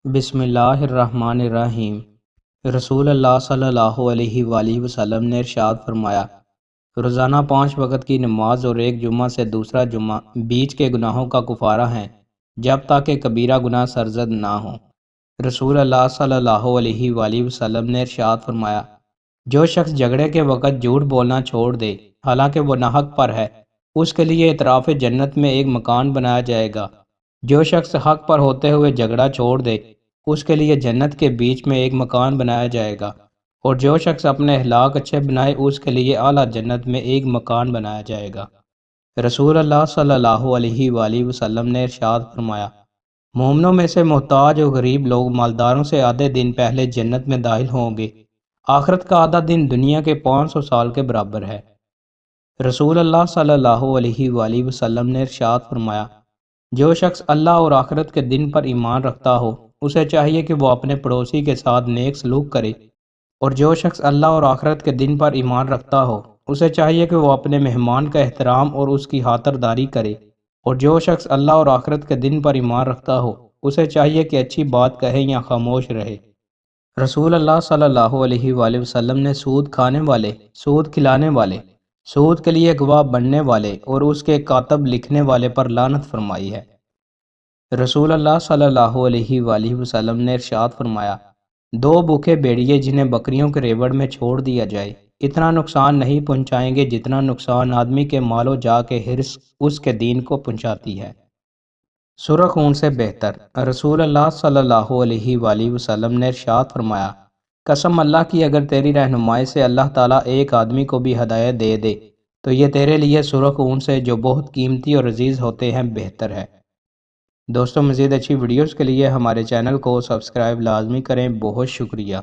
بسم اللہ الرحمن الرحیم۔ رسول اللہ صلی اللہ علیہ وآلہ وسلم نے ارشاد فرمایا، روزانہ 5 وقت کی نماز اور ایک جمعہ سے دوسرا جمعہ بیچ کے گناہوں کا کفارہ ہیں جب تک کہ کبیرہ گناہ سرزد نہ ہوں۔ رسول اللہ صلی اللہ علیہ وآلہ وسلم نے ارشاد فرمایا، جو شخص جھگڑے کے وقت جھوٹ بولنا چھوڑ دے حالانکہ وہ ناحق پر ہے، اس کے لیے اطراف جنت میں ایک مکان بنایا جائے گا۔ جو شخص حق پر ہوتے ہوئے جھگڑا چھوڑ دے اس کے لیے جنت کے بیچ میں ایک مکان بنایا جائے گا، اور جو شخص اپنے اخلاق اچھے بنائے اس کے لیے اعلیٰ جنت میں ایک مکان بنایا جائے گا۔ رسول اللہ صلی اللہ علیہ وآلہ وسلم نے ارشاد فرمایا، مومنوں میں سے محتاج اور غریب لوگ مالداروں سے آدھے دن پہلے جنت میں داخل ہوں گے۔ آخرت کا آدھا دن دنیا کے 500 سال کے برابر ہے۔ رسول اللہ صلی اللہ علیہ وآلہ وسلم نے ارشاد فرمایا، جو شخص اللہ اور آخرت کے دن پر ایمان رکھتا ہو اسے چاہیے کہ وہ اپنے پڑوسی کے ساتھ نیک سلوک کرے، اور جو شخص اللہ اور آخرت کے دن پر ایمان رکھتا ہو اسے چاہیے کہ وہ اپنے مہمان کا احترام اور اس کی خاطرداری کرے، اور جو شخص اللہ اور آخرت کے دن پر ایمان رکھتا ہو اسے چاہیے کہ اچھی بات کہے یا خاموش رہے۔ رسول اللہ صلی اللہ علیہ وآلہ وسلم نے سود کھانے والے، سود کھلانے والے، سود کے لیے گواہ بننے والے اور اس کے کاتب لکھنے والے پر لعنت فرمائی ہے۔ رسول اللہ صلی اللہ علیہ وآلہ وسلم نے ارشاد فرمایا، 2 بھوکے بھیڑیے جنہیں بکریوں کے ریوڑ میں چھوڑ دیا جائے اتنا نقصان نہیں پہنچائیں گے جتنا نقصان آدمی کے مال و جا کے حرص اس کے دین کو پہنچاتی ہے۔ سرخ اون سے بہتر۔ رسول اللہ صلی اللہ علیہ وآلہ وسلم نے ارشاد فرمایا، قسم اللہ کی اگر تیری رہنمائی سے اللہ تعالیٰ ایک آدمی کو بھی ہدایت دے دے تو یہ تیرے لیے سرخ اون سے جو بہت قیمتی اور عزیز ہوتے ہیں بہتر ہے۔ دوستوں، مزید اچھی ویڈیوز کے لیے ہمارے چینل کو سبسکرائب لازمی کریں۔ بہت شکریہ۔